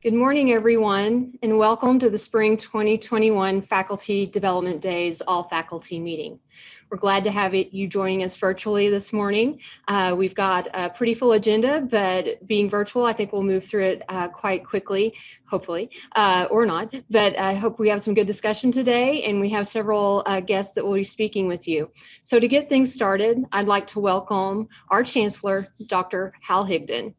Good morning, everyone, and welcome to the Spring 2021 Faculty Development Days All-Faculty Meeting. We're glad to have you joining us virtually this morning. We've got a pretty full agenda, but being virtual, I think we'll move through it quite quickly, hopefully, or not. But I hope we have some good discussion today, and we have several guests that will be speaking with you. So to get things started, I'd like to welcome our Chancellor, Dr. Hal Higdon.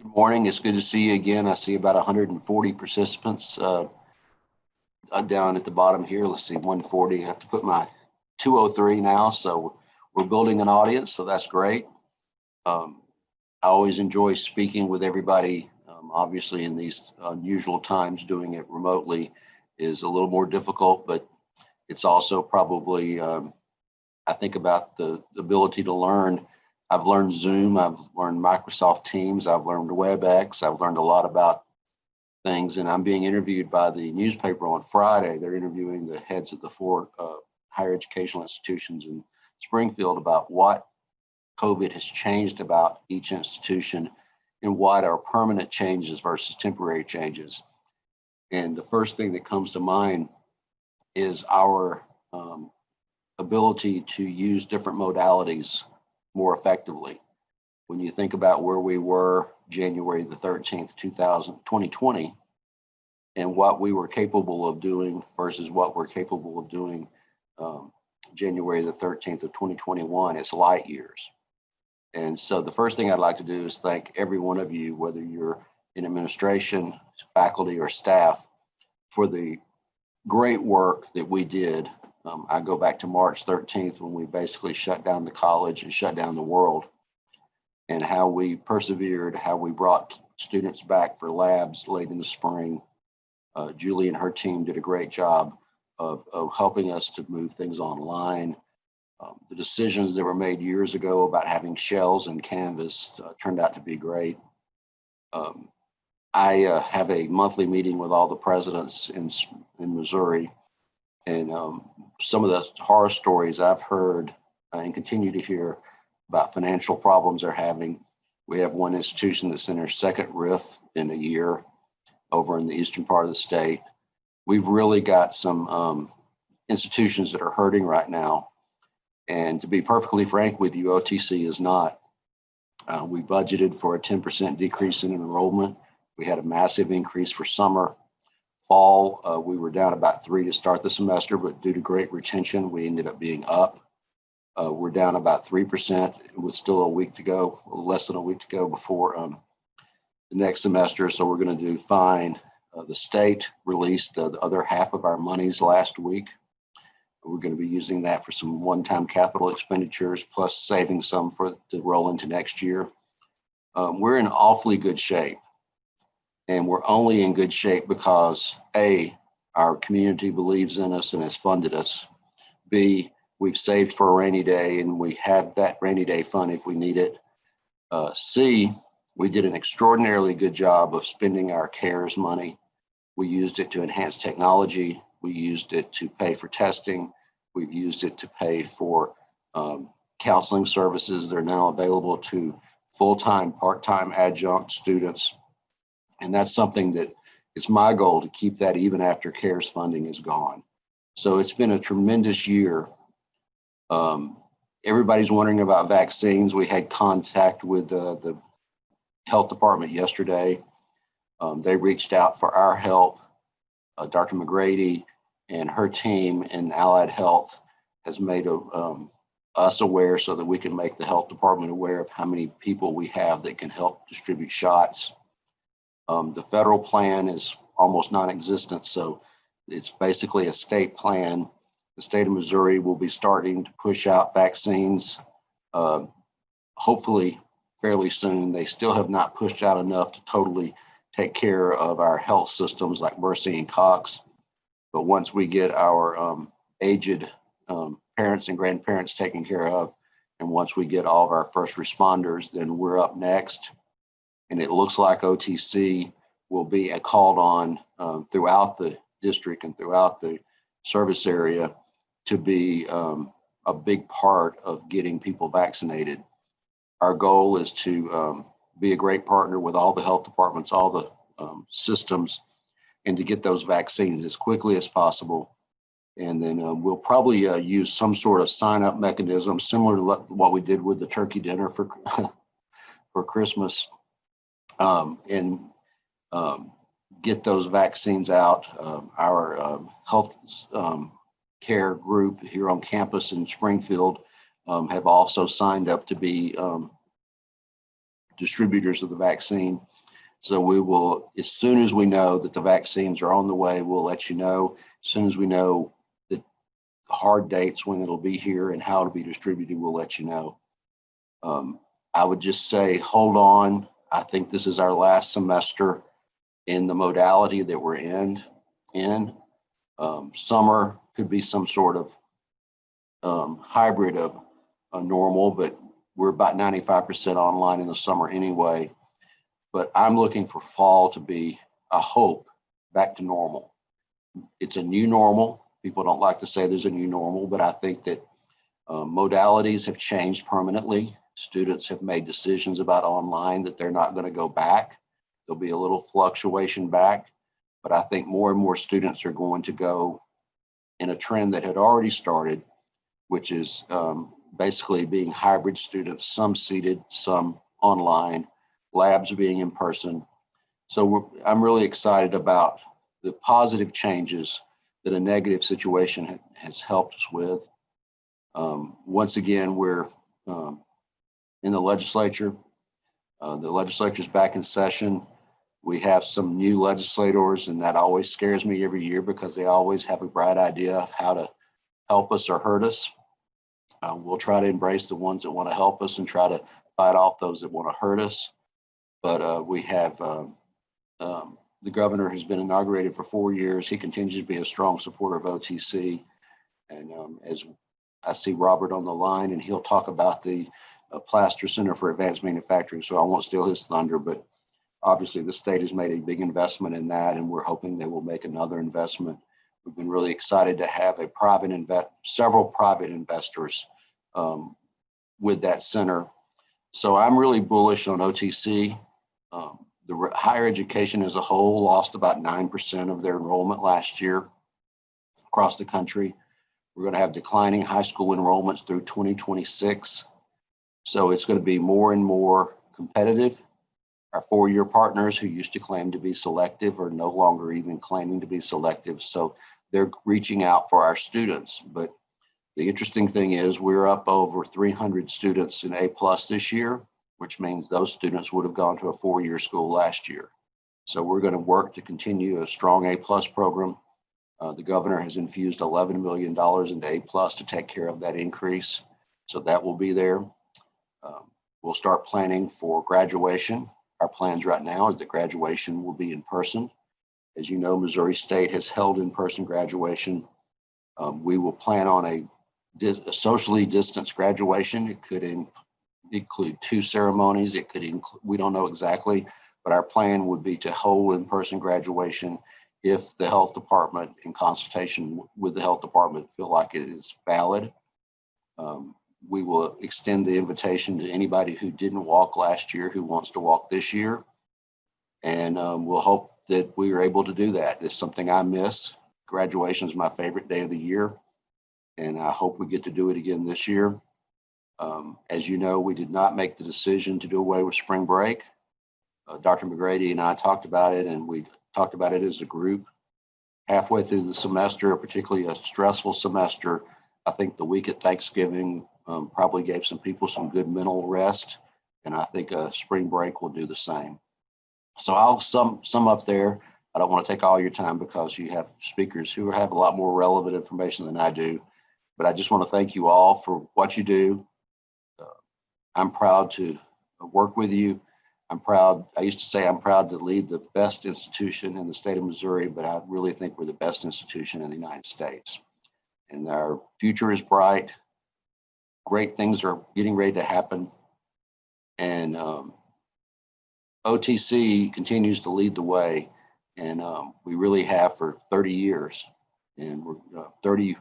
Good morning. It's good to see you again. I see about 140 participants down at the bottom here. Let's see, 140. I have to put my 203 now, so we're building an audience, so that's great. I always enjoy speaking with everybody. Obviously, in these unusual times, doing it remotely is a little more difficult, but it's also probably, I think about the ability to learn. I've learned Zoom, I've learned Microsoft Teams, I've learned WebEx, I've learned a lot about things, and I'm being interviewed by the newspaper on Friday. They're interviewing the heads of the four higher educational institutions in Springfield about what COVID has changed about each institution and what are permanent changes versus temporary changes. And the first thing that comes to mind is our ability to use different modalities more effectively. When you think about where we were January the 13th, 2020, and what we were capable of doing versus what we're capable of doing January the 13th of 2021, it's light years. And so the first thing I'd like to do is thank every one of you, whether you're in administration, faculty, or staff, for the great work that we did. I go back to March 13th when we basically shut down the college and shut down the world, and how we persevered, how we brought students back for labs late in the spring. Julie and her team did a great job of helping us to move things online. The decisions that were made years ago about having shells and canvas turned out to be great. I have a monthly meeting with all the presidents in Missouri, and some of the horror stories I've heard and continue to hear about financial problems they're having. We have one institution that's in their second RIF in a year over in the eastern part of the state. We've really got some institutions that are hurting right now. And to be perfectly frank with you, OTC is not. We budgeted for a 10% decrease in enrollment. We had a massive increase for summer. Fall, we were down about 3 to start the semester, but due to great retention, we ended up being up. We're down about 3% with still a week to go, less than a week to go before the next semester. So we're going to do fine. The state released the other half of our monies last week. We're going to be using that for some one-time capital expenditures, plus saving some to roll into next year. We're in awfully good shape. And we're only in good shape because A, our community believes in us and has funded us. B, we've saved for a rainy day and we have that rainy day fund if we need it. C, we did an extraordinarily good job of spending our CARES money. We used it to enhance technology. We used it to pay for testing. We've used it to pay for counseling services that are now available to full-time, part-time adjunct students. And that's something that it's my goal to keep that even after CARES funding is gone. So it's been a tremendous year. Everybody's wondering about vaccines. We had contact with the health department yesterday. They reached out for our help. Dr. McGrady and her team in Allied Health has made us aware so that we can make the health department aware of how many people we have that can help distribute shots. The federal plan is almost non-existent, so it's basically a state plan. The state of Missouri will be starting to push out vaccines, hopefully fairly soon. They still have not pushed out enough to totally take care of our health systems like Mercy and Cox. But once we get our aged parents and grandparents taken care of, and once we get all of our first responders, then we're up next. And it looks like OTC will be called on throughout the district and throughout the service area to be a big part of getting people vaccinated. Our goal is to be a great partner with all the health departments, all the systems and to get those vaccines as quickly as possible. And then we'll probably use some sort of sign-up mechanism similar to what we did with the turkey dinner for for Christmas, and get those vaccines out. Our health care group here on campus in Springfield have also signed up to be distributors of the vaccine. So we will, as soon as we know that the vaccines are on the way, we'll let you know. As soon as we know the hard dates when it'll be here and how it'll be distributed, we'll let you know. I would just say, hold on. I think this is our last semester in the modality that we're in. Summer could be some sort of hybrid of a normal, but we're about 95% online in the summer anyway. But I'm looking for fall to be, I hope, back to normal. It's a new normal. People don't like to say there's a new normal, but I think that modalities have changed permanently. Students have made decisions about online that they're not going to go back. There'll be a little fluctuation back, but I think more and more students are going to go in a trend that had already started, which is basically being hybrid students, some seated, some online, labs being in person. So I'm really excited about the positive changes that a negative situation has helped us with. Once again, we're in the legislature. The legislature's back in session. We have some new legislators, and that always scares me every year because they always have a bright idea of how to help us or hurt us. We'll try to embrace the ones that want to help us and try to fight off those that want to hurt us. But we have the governor has been inaugurated for 4 years. He continues to be a strong supporter of OTC. And as I see Robert on the line, and he'll talk about the Plaster Center for Advanced Manufacturing, so I won't steal his thunder, but obviously the state has made a big investment in that, and we're hoping they will make another investment. We've been really excited to have several private investors with that center. So I'm really bullish on OTC. The higher education as a whole lost about 9% of their enrollment last year across the country. We're going to have declining high school enrollments through 2026. So it's going to be more and more competitive. Our four-year partners who used to claim to be selective are no longer even claiming to be selective. So they're reaching out for our students. But the interesting thing is we're up over 300 students in A+ this year, which means those students would have gone to a four-year school last year. So we're going to work to continue a strong A+ program. The governor has infused $11 million into A+ to take care of that increase. So that will be there. We'll start planning for graduation. Our plans right now is that graduation will be in person. As you know, Missouri State has held in-person graduation. We will plan on a socially distanced graduation. It could include 2 ceremonies. It could include, we don't know exactly, but our plan would be to hold in-person graduation if the health department, in consultation with the health department, feel like it is valid. We will extend the invitation to anybody who didn't walk last year who wants to walk this year. And we'll hope that we are able to do that. It's something I miss. Graduation is my favorite day of the year. And I hope we get to do it again this year. As you know, we did not make the decision to do away with spring break. Dr. McGrady and I talked about it, and we talked about it as a group. Halfway through the semester, particularly a stressful semester, I think the week at Thanksgiving probably gave some people some good mental rest, and I think a spring break will do the same. So I'll sum up there. I don't want to take all your time because you have speakers who have a lot more relevant information than I do, but I just want to thank you all for what you do. I'm proud to work with you. I'm proud. I used to say I'm proud to lead the best institution in the state of Missouri, but I really think we're the best institution in the United States. And our future is bright. Great things are getting ready to happen. And OTC continues to lead the way. And we really have for 30 years. And we're 30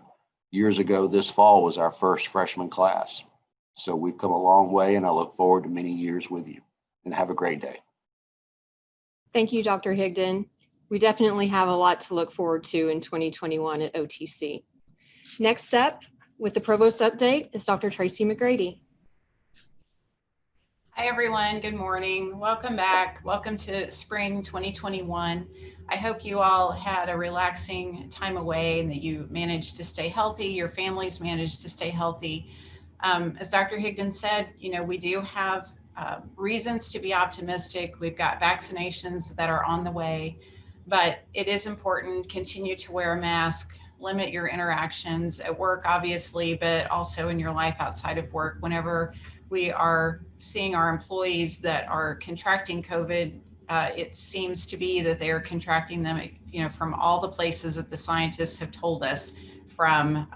years ago, this fall was our first freshman class. So we've come a long way, and I look forward to many years with you. And have a great day. Thank you, Dr. Higdon. We definitely have a lot to look forward to in 2021 at OTC. Next up with the Provost update is Dr. Tracy McGrady. Hi, everyone. Good morning. Welcome back. Welcome to spring 2021. I hope you all had a relaxing time away and that you managed to stay healthy. Your families managed to stay healthy. As Dr. Higdon said, we do have reasons to be optimistic. We've got vaccinations that are on the way, but it is important. Continue to wear a mask, limit your interactions at work, obviously, but also in your life outside of work. Whenever we are seeing our employees that are contracting COVID, it seems to be that they are contracting them, from all the places that the scientists have told us, from,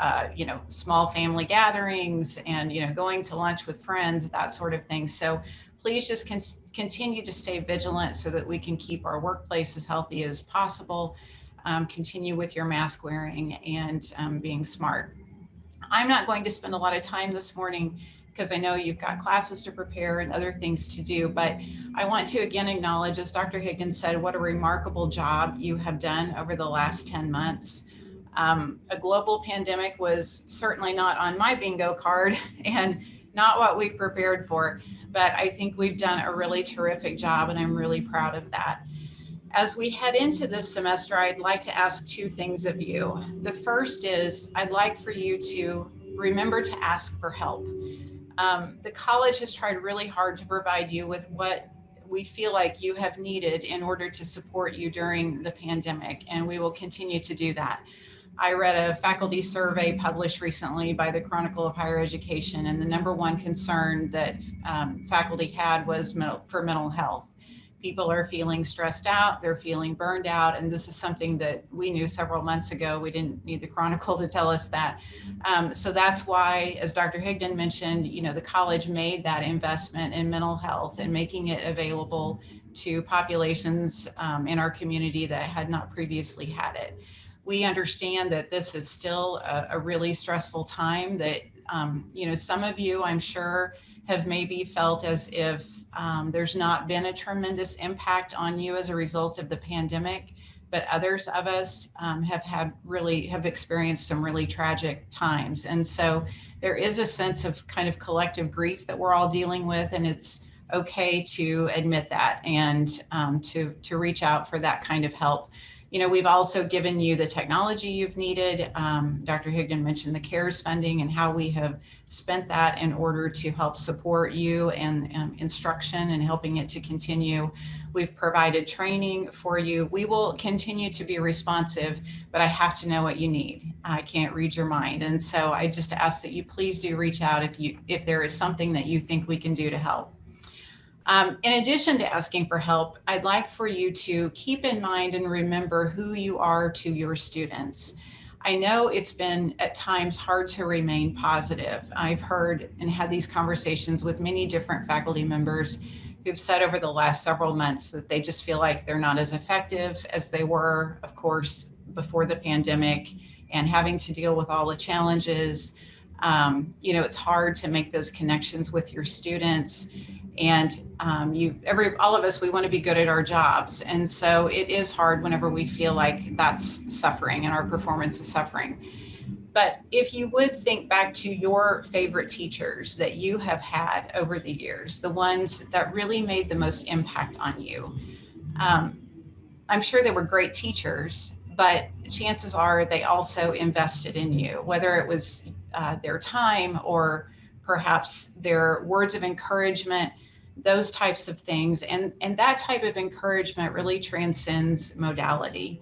small family gatherings and, going to lunch with friends, that sort of thing. So please just continue to stay vigilant so that we can keep our workplace as healthy as possible. Continue with your mask wearing and being smart. I'm not going to spend a lot of time this morning because I know you've got classes to prepare and other things to do, but I want to again acknowledge, as Dr. Higdon said, what a remarkable job you have done over the last 10 months. A global pandemic was certainly not on my bingo card and not what we prepared for, but I think we've done a really terrific job and I'm really proud of that. As we head into this semester, I'd like to ask two things of you. The first is I'd like for you to remember to ask for help. The college has tried really hard to provide you with what we feel like you have needed in order to support you during the pandemic, and we will continue to do that. I read a faculty survey published recently by the Chronicle of Higher Education, and the number one concern that faculty had was for mental health. People are feeling stressed out, they're feeling burned out, and this is something that we knew several months ago. We didn't need the Chronicle to tell us that. So that's why, as Dr. Higdon mentioned, the college made that investment in mental health and making it available to populations in our community that had not previously had it. We understand that this is still a really stressful time that, some of you, I'm sure, have maybe felt as if there's not been a tremendous impact on you as a result of the pandemic, but others of us have experienced some really tragic times. And so there is a sense of kind of collective grief that we're all dealing with, and it's okay to admit that and to reach out for that kind of help. We've also given you the technology you've needed. Dr. Higdon mentioned the CARES funding and how we have spent that in order to help support you and instruction and helping it to continue. We've provided training for you. We will continue to be responsive, but I have to know what you need. I can't read your mind. And so I just ask that you please do reach out if there is something that you think we can do to help. In addition to asking for help, I'd like for you to keep in mind and remember who you are to your students. I know it's been at times hard to remain positive. I've heard and had these conversations with many different faculty members who've said over the last several months that they just feel like they're not as effective as they were, of course, before the pandemic and having to deal with all the challenges. It's hard to make those connections with your students. And all of us, we want to be good at our jobs. And so it is hard whenever we feel like that's suffering and our performance is suffering. But if you would think back to your favorite teachers that you have had over the years, the ones that really made the most impact on you, I'm sure they were great teachers, but chances are they also invested in you, whether it was their time or perhaps their words of encouragement, those types of things. And that type of encouragement really transcends modality.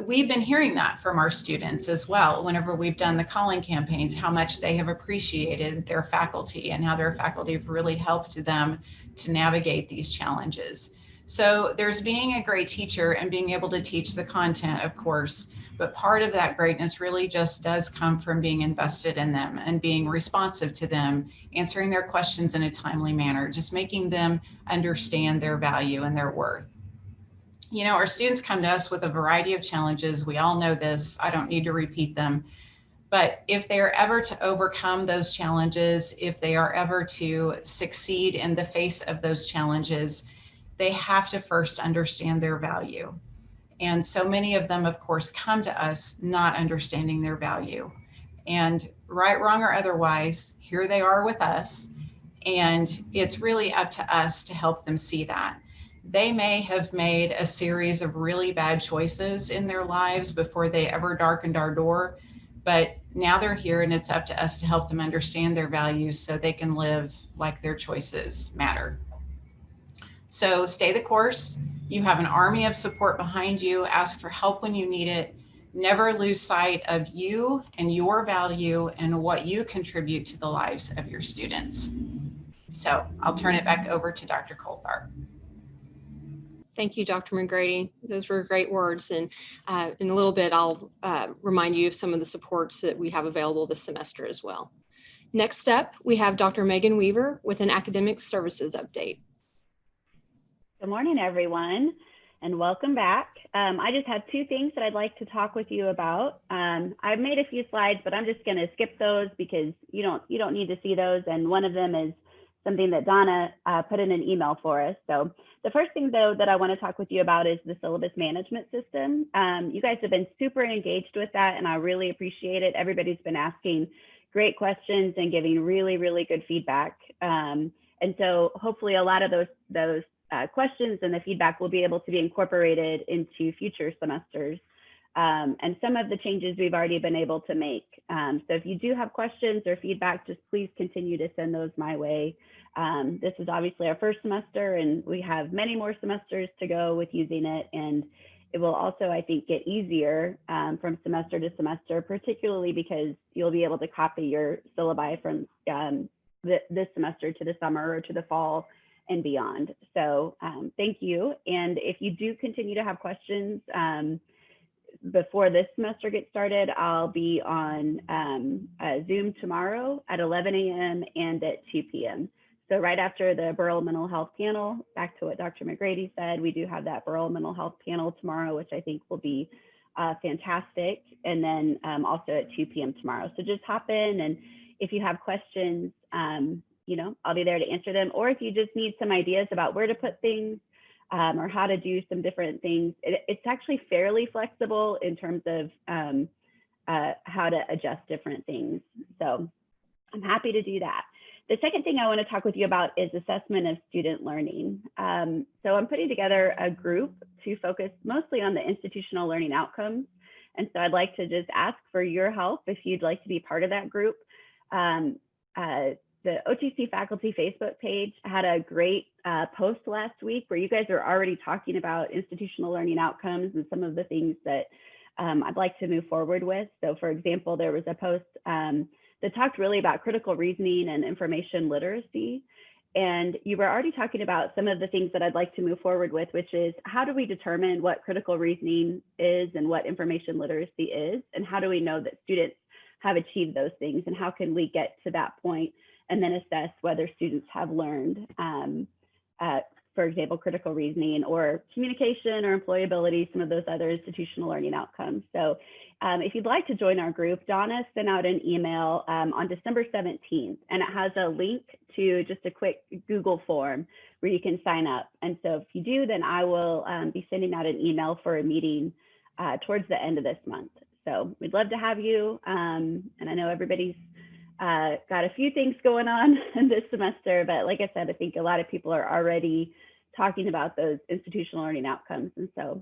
We've been hearing that from our students as well, whenever we've done the calling campaigns, how much they have appreciated their faculty and how their faculty have really helped them to navigate these challenges. So there's being a great teacher and being able to teach the content, of course, but part of that greatness really just does come from being invested in them and being responsive to them, answering their questions in a timely manner, just making them understand their value and their worth. Our students come to us with a variety of challenges. We all know this. I don't need to repeat them. But if they are ever to overcome those challenges, if they are ever to succeed in the face of those challenges, they have to first understand their value. And so many of them, of course, come to us not understanding their value. And right, wrong, or otherwise, here they are with us. And it's really up to us to help them see that. They may have made a series of really bad choices in their lives before they ever darkened our door, but now they're here and it's up to us to help them understand their values so they can live like their choices matter. So stay the course. You have an army of support behind you. Ask for help when you need it. Never lose sight of you and your value and what you contribute to the lives of your students. So I'll turn it back over to Dr. Coltharp. Thank you, Dr. McGrady. Those were great words. And in a little bit, I'll remind you of some of the supports that we have available this semester as well. Next up, we have Dr. Megan Weaver with an academic services update. Good morning, everyone, and welcome back. I just have two things that I'd like to talk with you about. I've made a few slides, but I'm just going to skip those because you don't need to see those. And one of them is something that Donna put in an email for us. So the first thing, though, that I want to talk with you about is the syllabus management system. You guys have been super engaged with that, and I really appreciate it. Everybody's been asking great questions and giving really, really good feedback. And so hopefully a lot of those questions and the feedback will be able to be incorporated into future semesters. And some of the changes we've already been able to make. So if you do have questions or feedback, just please continue to send those my way. This is obviously our first semester and we have many more semesters to go with using it. And it will also, I think, get easier from semester to semester, particularly because you'll be able to copy your syllabi from this semester to the summer or to the fall and beyond. So thank you. And if you do continue to have questions before this semester gets started, I'll be on Zoom tomorrow at 11 a.m. and at 2 p.m. So right after the Borough Mental Health panel, back to what Dr. McGrady said, we do have that Borough Mental Health panel tomorrow, which I think will be fantastic. And then also at 2 p.m. tomorrow. So just hop in, and if you have questions, I'll be there to answer them. Or if you just need some ideas about where to put things or how to do some different things, it's actually fairly flexible in terms of how to adjust different things. So I'm happy to do that. The second thing I want to talk with you about is assessment of student learning. So I'm putting together a group to focus mostly on the institutional learning outcomes. And so I'd like to just ask for your help if you'd like to be part of that group. The OTC faculty Facebook page had a great post last week where you guys are already talking about institutional learning outcomes and some of the things that I'd like to move forward with. So for example, there was a post that talked really about critical reasoning and information literacy. And you were already talking about some of the things that I'd like to move forward with, which is how do we determine what critical reasoning is and what information literacy is? And how do we know that students have achieved those things? And how can we get to that point and then assess whether students have learned, for example, critical reasoning or communication or employability, some of those other institutional learning outcomes. So if you'd like to join our group, Donna sent out an email on December 17th, and it has a link to just a quick Google form where you can sign up. And so if you do, then I will be sending out an email for a meeting towards the end of this month. So we'd love to have you. And I know everybody's got a few things going on in this semester, but like I said, I think a lot of people are already talking about those institutional learning outcomes. And so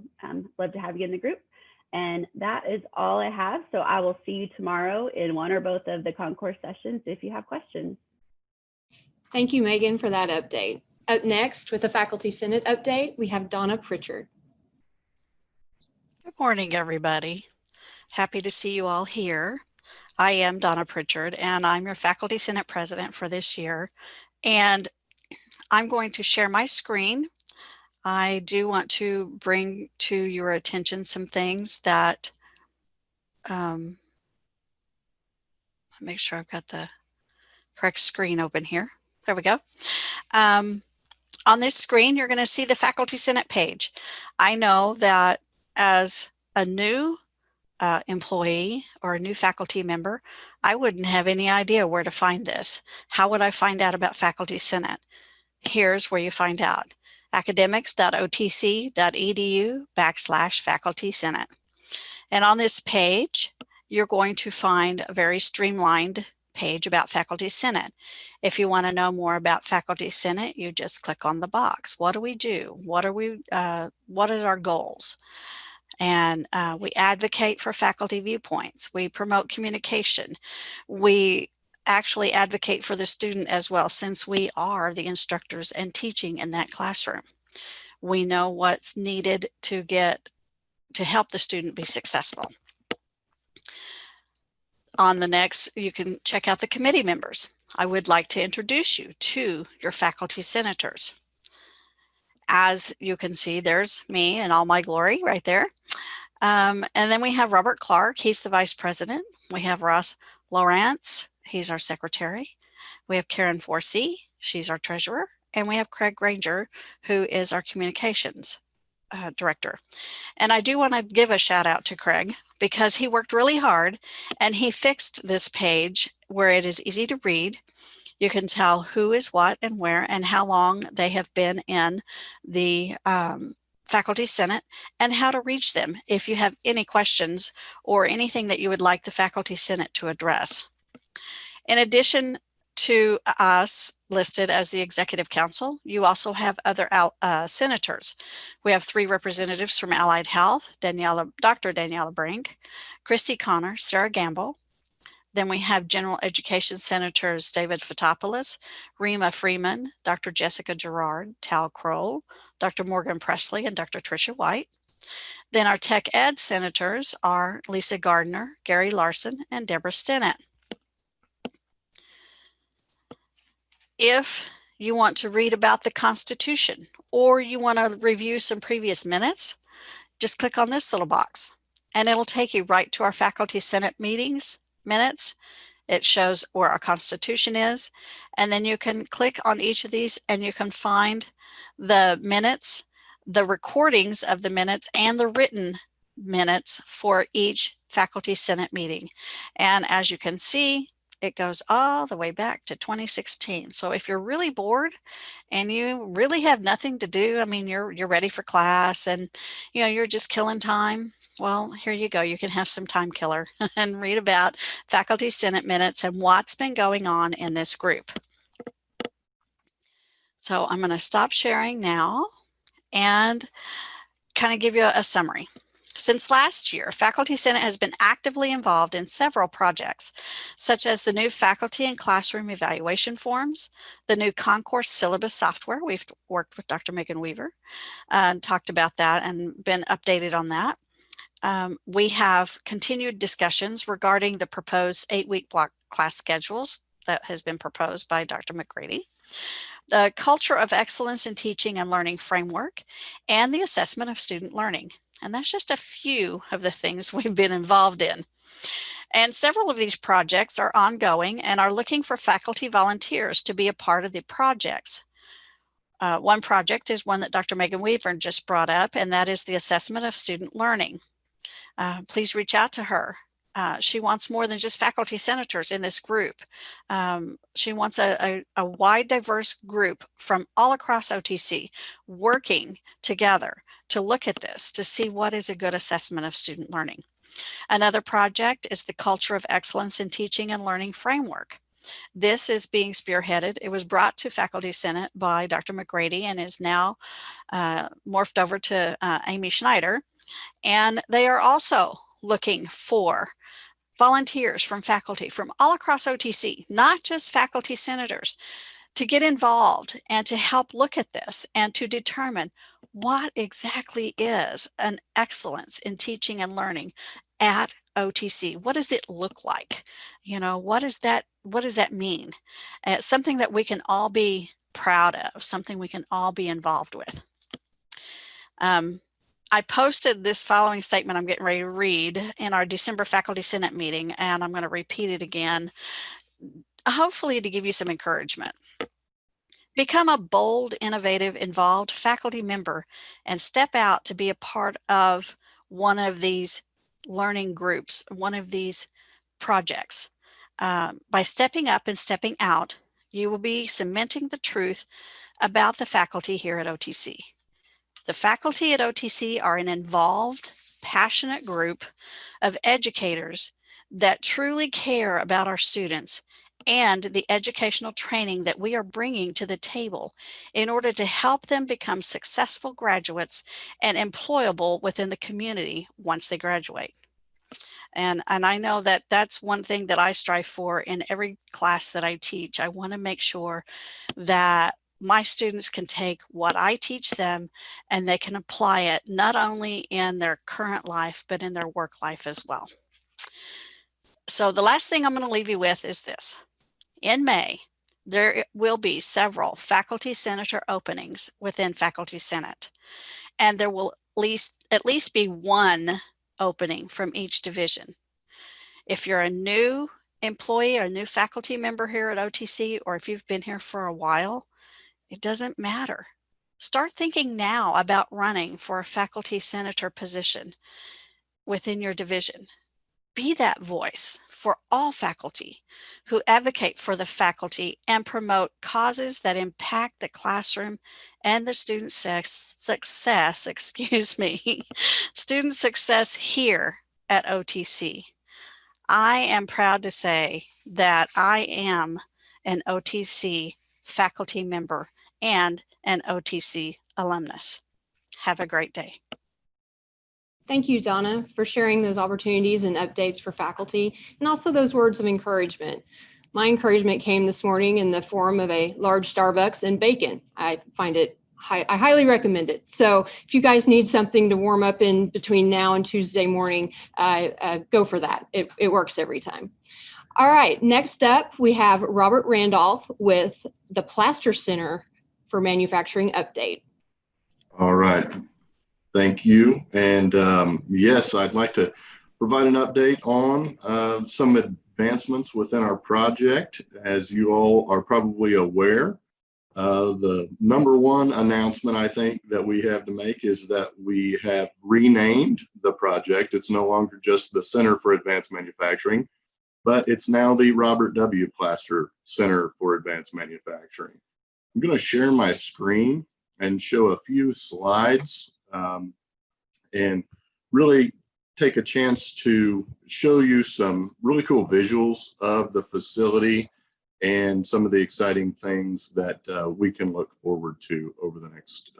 love to have you in the group. And that is all I have. So I will see you tomorrow in one or both of the concourse sessions if you have questions. Thank you, Megan, for that update. Up next with the Faculty Senate update, we have Donna Pritchard. Good morning, everybody. Happy to see you all here. I am Donna Pritchard, and I'm your Faculty Senate President for this year. And I'm going to share my screen. I do want to bring to your attention some things that, make sure I've got the correct screen open here. There we go. On this screen, you're going to see the Faculty Senate page. I know that as a new employee or a new faculty member, I wouldn't have any idea where to find this. How would I find out about Faculty Senate? Here's where you find out. academics.otc.edu/faculty senate. And on this page, you're going to find a very streamlined page about Faculty Senate. If you want to know more about Faculty Senate, you just click on the box. What do we do? What are our goals? And we advocate for faculty viewpoints. We promote communication. We actually advocate for the student as well, since we are the instructors and teaching in that classroom. We know what's needed to help the student be successful. On the next, you can check out the committee members. I would like to introduce you to your faculty senators. As you can see, there's me in all my glory right there. And then we have Robert Clark, he's the vice president. We have Ross Lawrence, he's our secretary. We have Karen Forsey, she's our treasurer. And we have Craig Granger, who is our communications director. And I do want to give a shout out to Craig, because he worked really hard and he fixed this page where it is easy to read. You can tell who is what and where and how long they have been in the Faculty Senate and how to reach them if you have any questions or anything that you would like the Faculty Senate to address. In addition to us listed as the Executive Council, you also have other senators. We have 3 representatives from Allied Health, Dr. Daniela Brink, Christy Connor, Sarah Gamble. Then we have General Education Senators David Fotopoulos, Rima Freeman, Dr. Jessica Gerard, Tal Kroll, Dr. Morgan Presley, and Dr. Tricia White. Then our Tech Ed Senators are Lisa Gardner, Gary Larson, and Deborah Stinnett. If you want to read about the Constitution or you want to review some previous minutes, just click on this little box and it'll take you right to our Faculty Senate meetings minutes. It shows where our Constitution is, and then you can click on each of these and you can find the minutes, the recordings of the minutes, and the written minutes for each Faculty Senate meeting. And as you can see, it goes all the way back to 2016. So if you're really bored and you really have nothing to do, I mean, you're ready for class and you're just killing time, well, here you go. You can have some time killer and read about Faculty Senate minutes and what's been going on in this group. So I'm going to stop sharing now and kind of give you a summary. Since last year, Faculty Senate has been actively involved in several projects, such as the new faculty and classroom evaluation forms, the new concourse syllabus software. We've worked with Dr. Megan Weaver and talked about that and been updated on that. We have continued discussions regarding the proposed 8-week block class schedules that has been proposed by Dr. McGrady, the culture of excellence in teaching and learning framework, and the assessment of student learning. And that's just a few of the things we've been involved in. And several of these projects are ongoing and are looking for faculty volunteers to be a part of the projects. One project is one that Dr. Megan Weaver just brought up, and that is the assessment of student learning. Please reach out to her. She wants more than just faculty senators in this group. She wants a wide, diverse group from all across OTC working together to look at this, to see what is a good assessment of student learning. Another project is the Culture of Excellence in Teaching and Learning Framework. This is being spearheaded. It was brought to Faculty Senate by Dr. McGrady and is now morphed over to Amy Schneider. And they are also looking for volunteers from faculty from all across OTC, not just faculty senators, to get involved and to help look at this and to determine what exactly is an excellence in teaching and learning at OTC. What does it look like? What does that mean? Something that we can all be proud of, something we can all be involved with. I posted this following statement I'm getting ready to read in our December Faculty Senate meeting, and I'm going to repeat it again, hopefully to give you some encouragement. Become a bold, innovative, involved faculty member and step out to be a part of one of these learning groups, one of these projects. By stepping up and stepping out, you will be cementing the truth about the faculty here at OTC. The faculty at OTC are an involved, passionate group of educators that truly care about our students and the educational training that we are bringing to the table in order to help them become successful graduates and employable within the community once they graduate. And I know that that's one thing that I strive for in every class that I teach. I want to make sure that my students can take what I teach them and they can apply it not only in their current life, but in their work life as well. So the last thing I'm going to leave you with is this. In May, there will be several faculty senator openings within Faculty Senate, and there will at least be one opening from each division. If you're a new employee or a new faculty member here at OTC, or if you've been here for a while, it doesn't matter. Start thinking now about running for a faculty senator position within your division. Be that voice for all faculty who advocate for the faculty and promote causes that impact the classroom and the student success, student success here at OTC. I am proud to say that I am an OTC faculty member and an OTC alumnus. Have a great day. Thank you, Donna, for sharing those opportunities and updates for faculty, and also those words of encouragement. My encouragement came this morning in the form of a large Starbucks and bacon. I highly recommend it. So if you guys need something to warm up in between now and Tuesday morning, go for that. It works every time. All right, next up, we have Robert Randolph with the Plaster Center for Manufacturing update. All right. Thank you. And yes, I'd like to provide an update on some advancements within our project. As you all are probably aware, the number one announcement I think that we have to make is that we have renamed the project. It's no longer just the Center for Advanced Manufacturing, but it's now the Robert W. Plaster Center for Advanced Manufacturing. I'm going to share my screen and show a few slides and really take a chance to show you some really cool visuals of the facility and some of the exciting things that we can look forward to over the next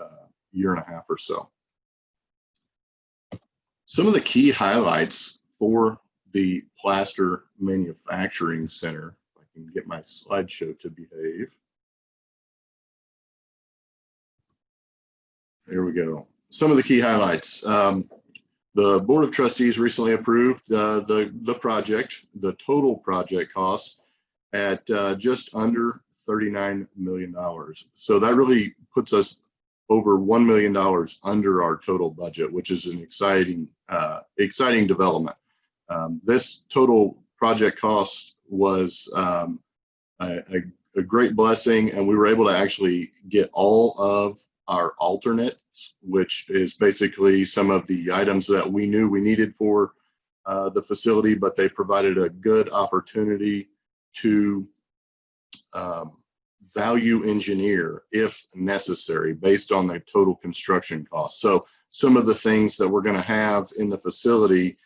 year and a half or so. Some of the key highlights for the Plaster Manufacturing Center, if I can get my slideshow to behave. There we go. Some of the key highlights. The Board of Trustees recently approved the project, the total project cost at just under $39 million. So that really puts us over $1 million under our total budget, which is an exciting development. This total project cost was a great blessing, and we were able to actually get all of our alternates, which is basically some of the items that we knew we needed for the facility, but they provided a good opportunity to value engineer if necessary based on the total construction cost. So some of the things that we're going to have in the facility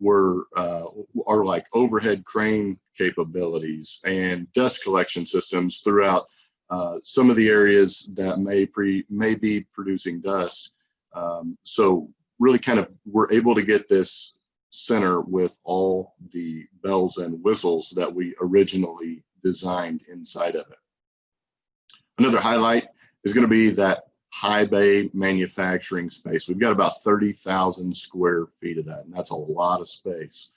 are like overhead crane capabilities and dust collection systems throughout some of the areas that may be producing dust. So really kind of we're able to get this center with all the bells and whistles that we originally designed inside of it. Another highlight is going to be that high bay manufacturing space. We've got about 30,000 square feet of that, and that's a lot of space.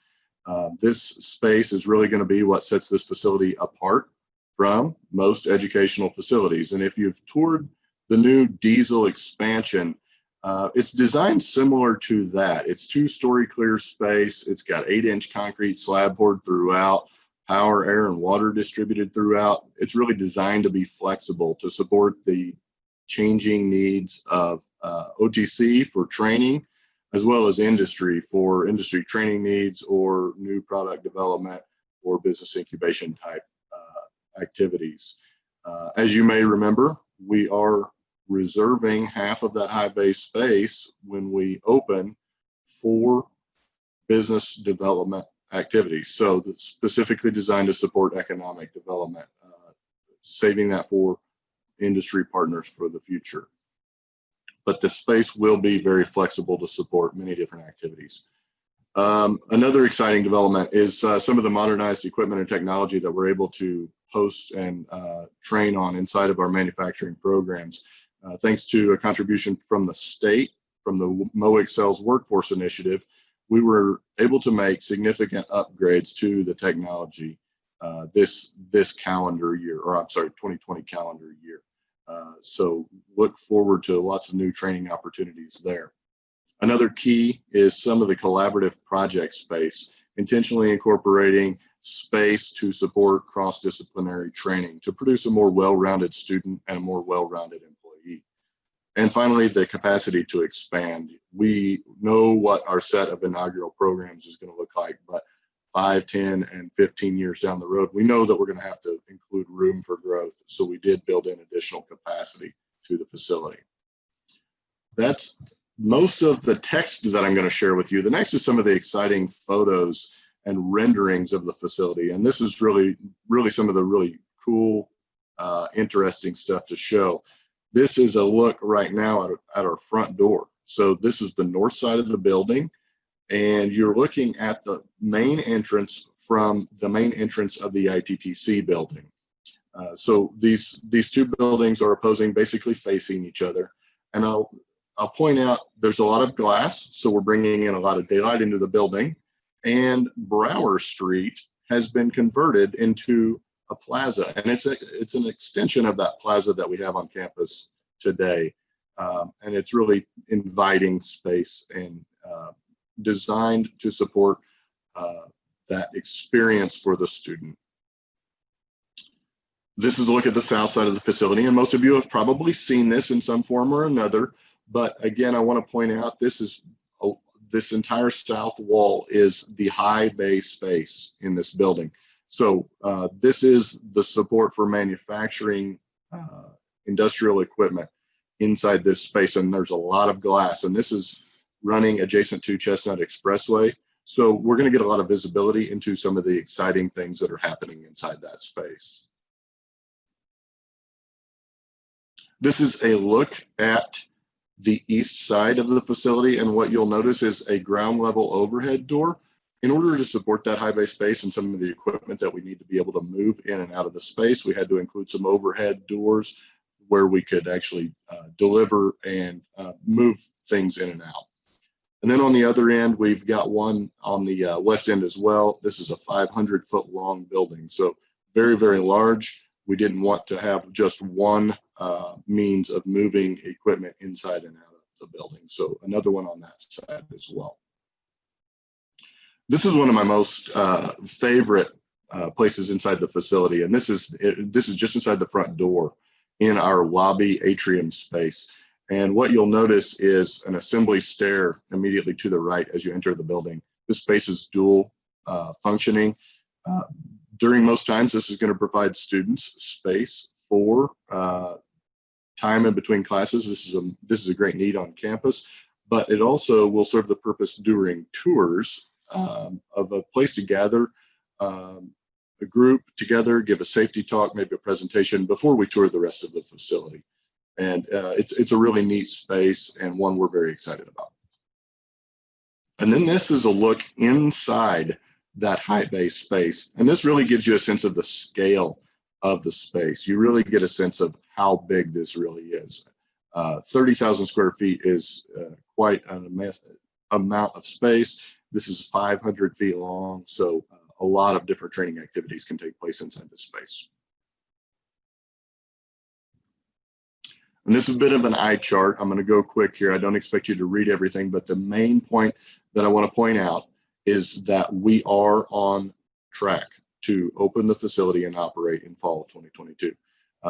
This space is really going to be what sets this facility apart from most educational facilities. And if you've toured the new diesel expansion, it's designed similar to that. It's 2-story clear space. It's got 8-inch concrete slab poured throughout, power, air, and water distributed throughout. It's really designed to be flexible to support the changing needs of OTC for training, as well as industry for industry training needs or new product development or business incubation type activities. As you may remember, we are reserving half of that high bay space when we open for business development activities. So that's specifically designed to support economic development, saving that for industry partners for the future. But the space will be very flexible to support many different activities. Another exciting development is some of the modernized equipment and technology that we're able to host and train on inside of our manufacturing programs. Thanks to a contribution from the state, from the MoExcel's Workforce Initiative, we were able to make significant upgrades to the technology this calendar year, or I'm sorry, 2020 calendar year. So look forward to lots of new training opportunities there. Another key is some of the collaborative project space, intentionally incorporating space to support cross-disciplinary training to produce a more well-rounded student and a more well-rounded employee. And finally, the capacity to expand. We know what our set of inaugural programs is going to look like, but 5, 10, and 15 years down the road, we know that we're going to have to include room for growth. So we did build in additional capacity to the facility. That's most of the text that I'm going to share with you. The next is some of the exciting photos and renderings of the facility. And this is really some of the really cool, interesting stuff to show. This is a look right now at our front door. So this is the north side of the building, and you're looking at the main entrance from the main entrance of the ITTC building. So these two buildings are opposing, basically facing each other. And I'll point out there's a lot of glass, so we're bringing in a lot of daylight into the building. And Brower Street has been converted into a plaza, and it's an extension of that plaza that we have on campus today. And it's really inviting space and designed to support that experience for the student. This is a look at the south side of the facility, and most of you have probably seen this in some form or another. But again, I want to point out this entire south wall is the high bay space in this building. So this is the support for manufacturing industrial equipment inside this space, and there's a lot of glass, and this is running adjacent to Chestnut Expressway. So we're going to get a lot of visibility into some of the exciting things that are happening inside that space. This is a look at the east side of the facility, and what you'll notice is a ground level overhead door. In order to support that high bay space and some of the equipment that we need to be able to move in and out of the space, we had to include some overhead doors where we could actually deliver and move things in and out. And then on the other end, we've got one on the west end as well. This is a 500-foot long building, so very, very large. We didn't want to have just one means of moving equipment inside and out of the building. So another one on that side as well. This is one of my most favorite places inside the facility, and this is just inside the front door in our lobby atrium space. And what you'll notice is an assembly stair immediately to the right as you enter the building. This space is dual functioning. During most times, this is going to provide students space for time in between classes. This is a great need on campus, but it also will serve the purpose during tours of a place to gather a group together, give a safety talk, maybe a presentation before we tour the rest of the facility. And it's a really neat space and one we're very excited about. And then this is a look inside that high bay space. And this really gives you a sense of the scale of the space. You really get a sense of how big this really is. 30,000 square feet is quite an amount of space. This is 500 feet long, so a lot of different training activities can take place inside this space. And this is a bit of an eye chart. I'm going to go quick here. I don't expect you to read everything, but the main point that I want to point out is that we are on track to open the facility and operate in fall of 2022.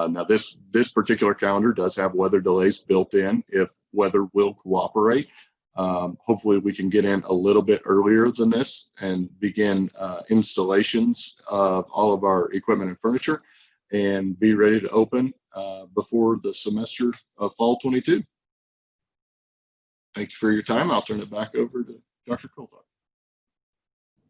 Now, this particular calendar does have weather delays built in if weather will cooperate. Hopefully we can get in a little bit earlier than this and begin installations of all of our equipment and furniture and be ready to open before the semester of fall 22. Thank you for your time. I'll turn it back over to Dr. Coltharp.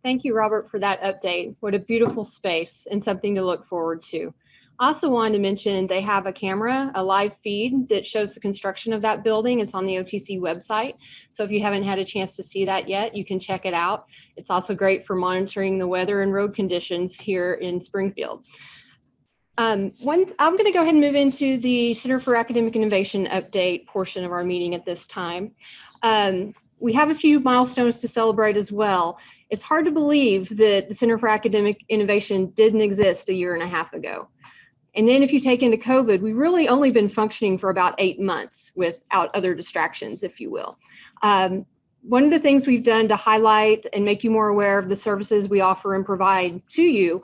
Thank you, Robert, for that update. What a beautiful space and something to look forward to. I also wanted to mention they have a camera, a live feed that shows the construction of that building. It's on the OTC website. So if you haven't had a chance to see that yet, you can check it out. It's also great for monitoring the weather and road conditions here in Springfield. I'm going to go ahead and move into the Center for Academic Innovation update portion of our meeting at this time. We have a few milestones to celebrate as well. It's hard to believe that the Center for Academic Innovation didn't exist a year and a half ago. And then if you take into COVID, we've really only been functioning for about 8 months without other distractions, if you will. One of the things we've done to highlight and make you more aware of the services we offer and provide to you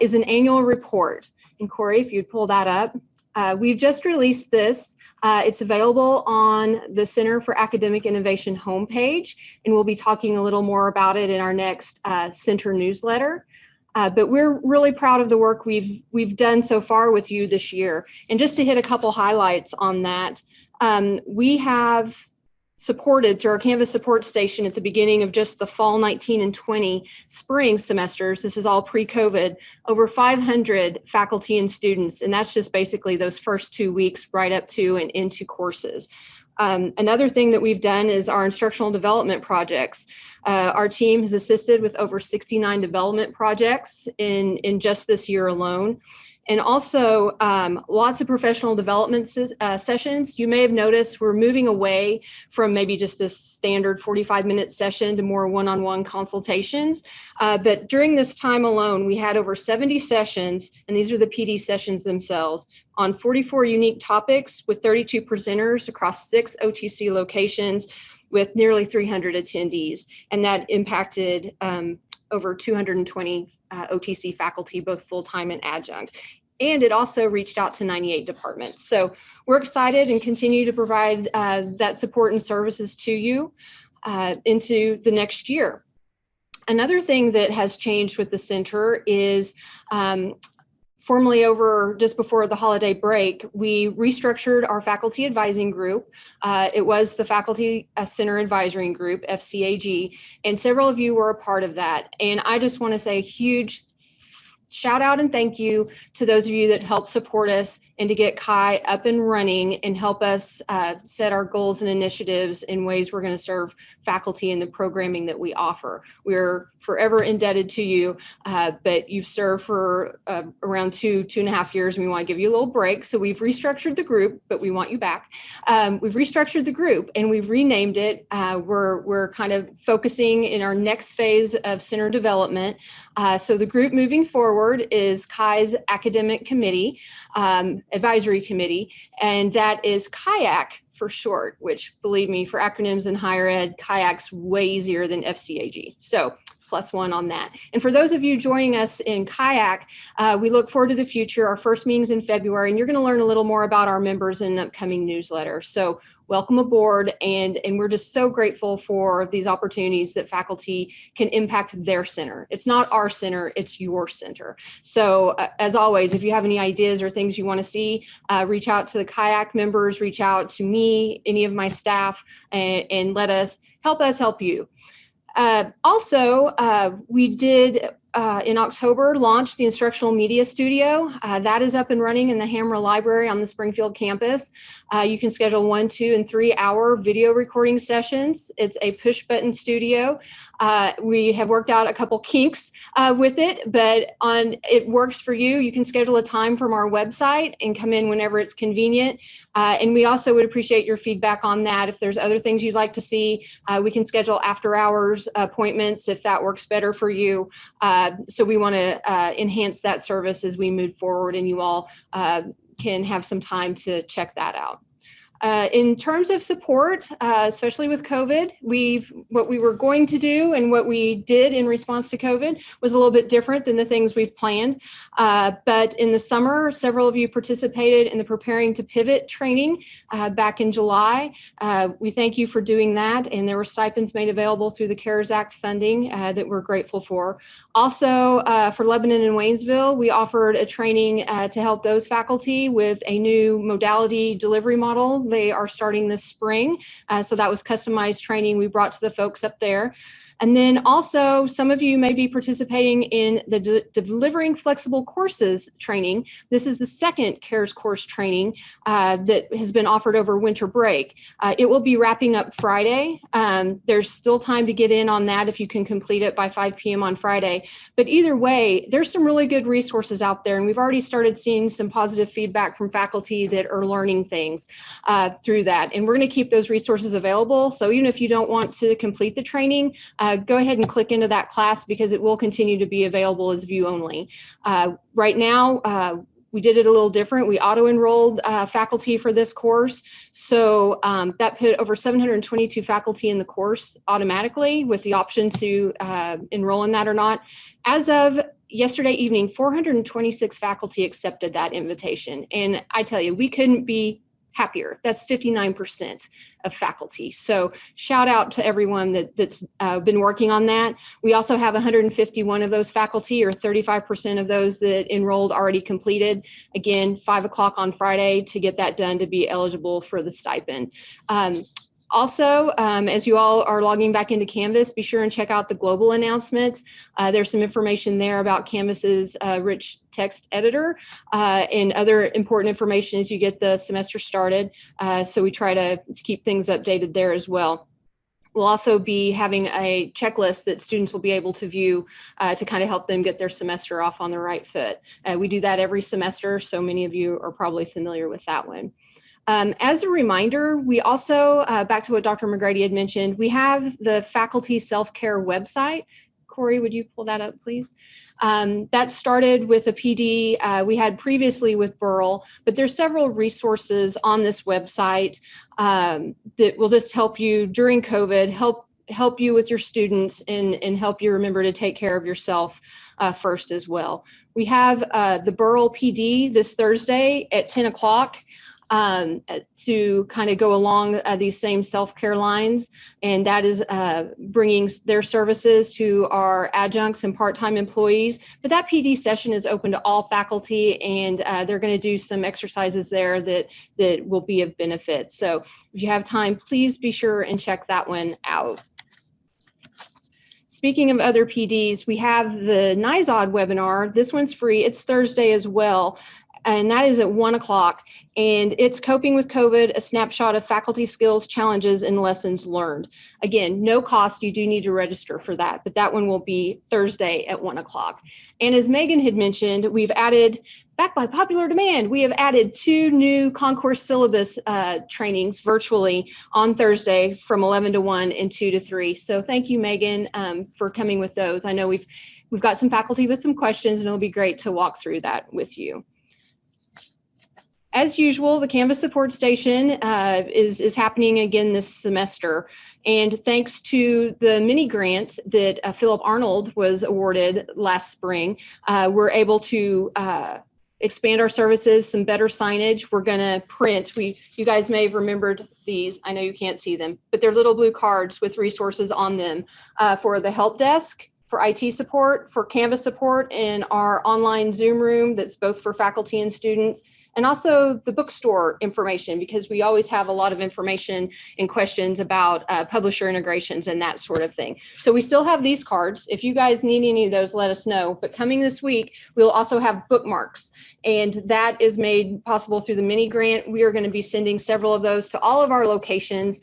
is an annual report. And Corey, if you'd pull that up, we've just released this. It's available on the Center for Academic Innovation homepage, and we'll be talking a little more about it in our next center newsletter. But we're really proud of the work we've done so far with you this year. And just to hit a couple highlights on that, we have supported through our Canvas support station at the beginning of just the fall 19 and 20 spring semesters, this is all pre-COVID, over 500 faculty and students. And that's just basically those first 2 weeks right up to and into courses. Another thing that we've done is our instructional development projects. Our team has assisted with over 69 development projects in just this year alone. And also lots of professional development sessions. You may have noticed we're moving away from maybe just a standard 45-minute session to more one-on-one consultations. But during this time alone, we had over 70 sessions, and these are the PD sessions themselves, on 44 unique topics with 32 presenters across 6 OTC locations with nearly 300 attendees. And that impacted over 220 OTC faculty, both full-time and adjunct. And it also reached out to 98 departments. So we're excited and continue to provide that support and services to you into the next year. Another thing that has changed with the center is formally over just before the holiday break, we restructured our faculty advising group. It was the Faculty Center Advisory Group, FCAG, and several of you were a part of that. And I just want to say a huge shout out and thank you to those of you that helped support us and to get CHI up and running and help us set our goals and initiatives in ways we're going to serve faculty in the programming that we offer. We're forever indebted to you, but you've served for around 2.5 years, and we want to give you a little break. So we've restructured the group, but we want you back. We've restructured the group and we've renamed it. We're kind of focusing in our next phase of center development. So the group moving forward is CHI's Academic Committee, Advisory Committee, and that is KIAC for short, which believe me, for acronyms in higher ed, KIAC's way easier than FCAG. So +1 on that. And for those of you joining us in KIAC, we look forward to the future. Our first meeting's in February, and you're going to learn a little more about our members in an upcoming newsletter. So welcome aboard, and we're just so grateful for these opportunities that faculty can impact their center. It's not our center, it's your center. So as always, if you have any ideas or things you want to see, reach out to the KIAC members, reach out to me, any of my staff, and let us help you. Also, we did in October launch the Instructional Media Studio. That is up and running in the Hamra Library on the Springfield campus. You can schedule 1, 2, and 3 hour video recording sessions. It's a push button studio. We have worked out a couple kinks with it, but it works for you. You can schedule a time from our website and come in whenever it's convenient. And we also would appreciate your feedback on that. If there's other things you'd like to see, we can schedule after hours appointments if that works better for you. So we want to enhance that service as we move forward, and you all can have some time to check that out. In terms of support, especially with COVID, what we were going to do and what we did in response to COVID was a little bit different than the things we've planned. But in the summer, several of you participated in the Preparing to Pivot training back in July. We thank you for doing that, and there were stipends made available through the CARES Act funding that we're grateful for. Also, for Lebanon and Waynesville, we offered a training to help those faculty with a new modality delivery model. They are starting this spring, so that was customized training we brought to the folks up there. And then also, some of you may be participating in the Delivering Flexible Courses training. This is the second CARES course training that has been offered over winter break. It will be wrapping up Friday. There's still time to get in on that if you can complete it by 5 p.m. on Friday. But either way, there's some really good resources out there, and we've already started seeing some positive feedback from faculty that are learning things through that. And we're going to keep those resources available. So even if you don't want to complete the training, go ahead and click into that class because it will continue to be available as view only. Right now, we did it a little different. We auto-enrolled faculty for this course. So that put over 722 faculty in the course automatically with the option to enroll in that or not. As of yesterday evening, 426 faculty accepted that invitation. And I tell you, we couldn't be happier. That's 59% of faculty. So shout out to everyone that's been working on that. We also have 151 of those faculty, or 35% of those that enrolled already completed. Again, 5 o'clock on Friday to get that done to be eligible for the stipend. Also, as you all are logging back into Canvas, be sure and check out the global announcements. There's some information there about Canvas's rich text editor and other important information as you get the semester started. So we try to keep things updated there as well. We'll also be having a checklist that students will be able to view to kind of help them get their semester off on the right foot. We do that every semester, so many of you are probably familiar with that one. As a reminder, we also, back to what Dr. McGrady had mentioned, we have the faculty self-care website. Corey, would you pull that up, please? That started with a PD we had previously with Burrell, but there's several resources on this website that will just help you during COVID, help you with your students and help you remember to take care of yourself first as well. We have the Burrell PD this Thursday at 10 o'clock. To kind of go along these same self-care lines, and that is bringing their services to our adjuncts and part-time employees. But that PD session is open to all faculty, and they're going to do some exercises there that will be of benefit. So if you have time, please be sure and check that one out. Speaking of other PDs, we have the NIZOD webinar. This one's free. It's Thursday as well. And that is at 1 o'clock, and it's Coping with COVID, a snapshot of faculty skills, challenges, and lessons learned. Again, no cost, you do need to register for that, but that one will be Thursday at 1 o'clock. And as Megan had mentioned, we've added, back by popular demand, we have added 2 new concourse syllabus trainings virtually on Thursday from 11 to 1 and 2 to 3. So thank you, Megan, for coming with those. I know we've got some faculty with some questions, and it'll be great to walk through that with you. As usual, the Canvas Support Station is happening again this semester. And thanks to the mini grant that Philip Arnold was awarded last spring, we're able to expand our services, some better signage. We're gonna print, you guys may have remembered these, I know you can't see them, but they're little blue cards with resources on them for the help desk, for IT support, for Canvas support, in our online Zoom room that's both for faculty and students, and also the bookstore information, because we always have a lot of information and questions about publisher integrations and that sort of thing. So we still have these cards. If you guys need any of those, let us know. But coming this week, we'll also have bookmarks, and that is made possible through the mini grant. We are going to be sending several of those to all of our locations,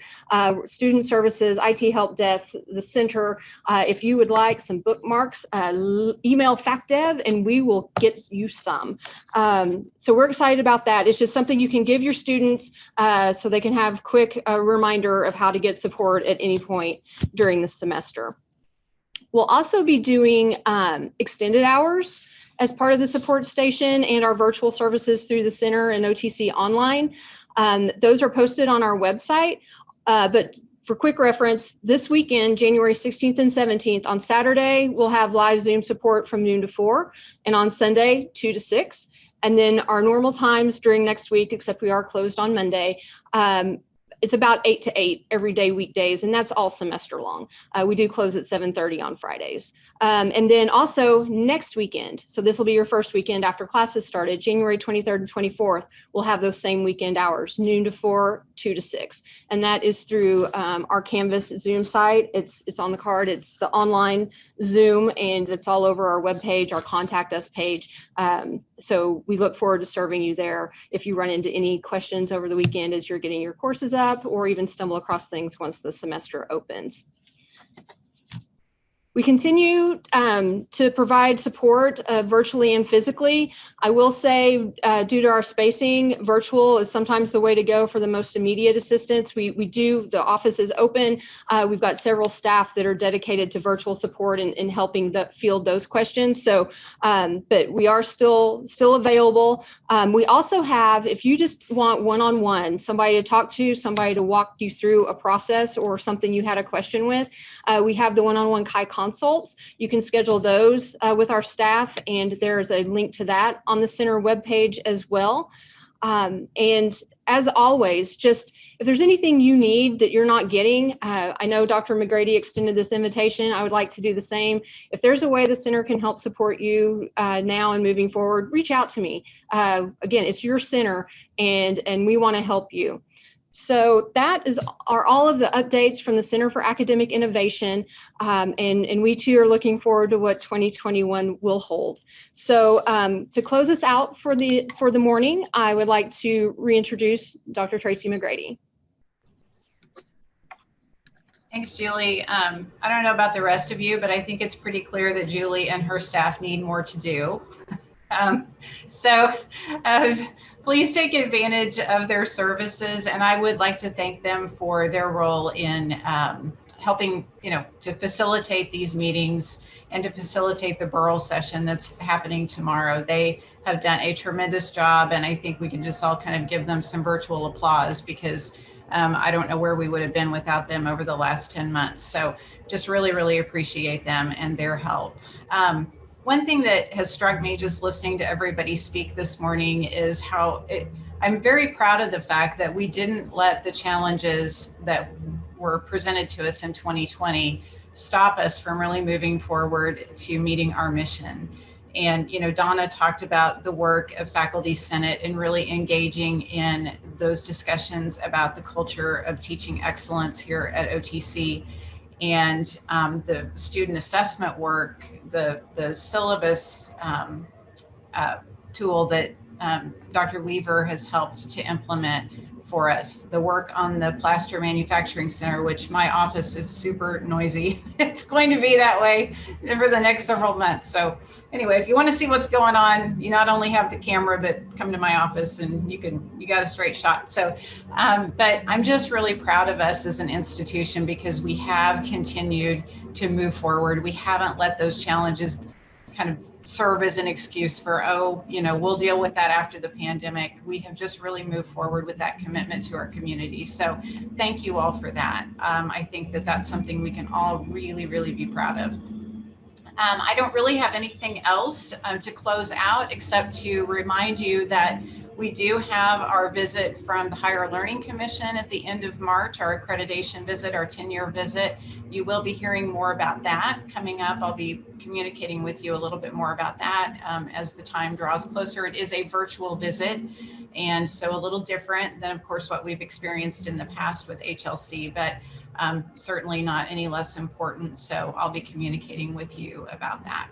student services, IT help desk, the center. If you would like some bookmarks, email FacDev and we will get you some. So we're excited about that. It's just something you can give your students so they can have quick reminder of how to get support at any point during the semester. We'll also be doing extended hours as part of the support station and our virtual services through the center and OTC online. Those are posted on our website, but for quick reference, this weekend, January 16th and 17th, on Saturday, we'll have live Zoom support from noon to 4, and on Sunday, 2 to 6. And then our normal times during next week, except we are closed on Monday, it's about 8 to 8 every day, weekdays, and that's all semester long. We do close at 7:30 on Fridays. And then also next weekend, so this will be your first weekend after classes started, January 23rd and 24th, we'll have those same weekend hours, noon to 4, 2 to 6. And that is through our Canvas Zoom site. It's on the card. It's the online Zoom, and it's all over our webpage, our Contact Us page. So we look forward to serving you there if you run into any questions over the weekend as you're getting your courses up, or even stumble across things once the semester opens. We continue to provide support virtually and physically. I will say, due to our spacing, virtual is sometimes the way to go for the most immediate assistance. The office is open. We've got several staff that are dedicated to virtual support and helping field those questions. So, but we are still available. We also have, if you just want one-on-one, somebody to talk to, somebody to walk you through a process or something you had a question with, we have the one-on-one Chi consults. You can schedule those with our staff, and there's a link to that on the center webpage as well. And as always, just if there's anything you need that you're not getting, I know Dr. McGrady extended this invitation. I would like to do the same. If there's a way the center can help support you now and moving forward, reach out to me. Again, it's your center, and we want to help you. So that are all of the updates from the Center for Academic Innovation, and we too are looking forward to what 2021 will hold. So to close us out for the morning, I would like to reintroduce Dr. Tracy McGrady. Thanks, Julie. I don't know about the rest of you, but I think it's pretty clear that Julie and her staff need more to do. Please take advantage of their services, and I would like to thank them for their role in helping, to facilitate these meetings and to facilitate the Burl session that's happening tomorrow. They have done a tremendous job, and I think we can just all kind of give them some virtual applause, because I don't know where we would have been without them over the last 10 months. So just really, really appreciate them and their help. One thing that has struck me just listening to everybody speak this morning is how I'm very proud of the fact that we didn't let the challenges that were presented to us in 2020 stop us from really moving forward to meeting our mission. And, Donna talked about the work of Faculty Senate and really engaging in those discussions about the culture of teaching excellence here at OTC. And the student assessment work, the syllabus tool that Dr. Weaver has helped to implement for us, the work on the Plaster Manufacturing Center, which my office is super noisy. It's going to be that way for the next several months. So anyway, if you want to see what's going on, you not only have the camera, but come to my office and you got a straight shot. So, but I'm just really proud of us as an institution, because we have continued to move forward. We haven't let those challenges kind of serve as an excuse for, we'll deal with that after the pandemic. We have just really moved forward with that commitment to our community. So thank you all for that. I think that that's something we can all really, really be proud of. I don't really have anything else to close out, except to remind you that we do have our visit from the Higher Learning Commission at the end of March, our accreditation visit, our 10-year visit. You will be hearing more about that coming up. I'll be communicating with you a little bit more about that as the time draws closer. It is a virtual visit, and so a little different than, of course, what we've experienced in the past with HLC, but certainly not any less important. So I'll be communicating with you about that.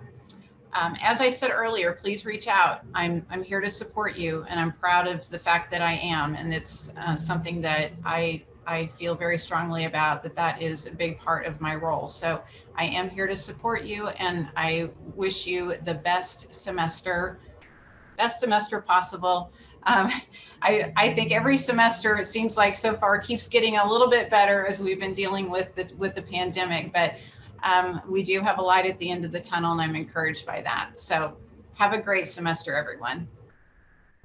As I said earlier, please reach out. I'm here to support you, and I'm proud of the fact that I am. And it's something that I feel very strongly about, that is a big part of my role. So I am here to support you, and I wish you the best semester possible. I think every semester, it seems like so far, keeps getting a little bit better as we've been dealing with the pandemic. But we do have a light at the end of the tunnel, and I'm encouraged by that. So have a great semester, everyone.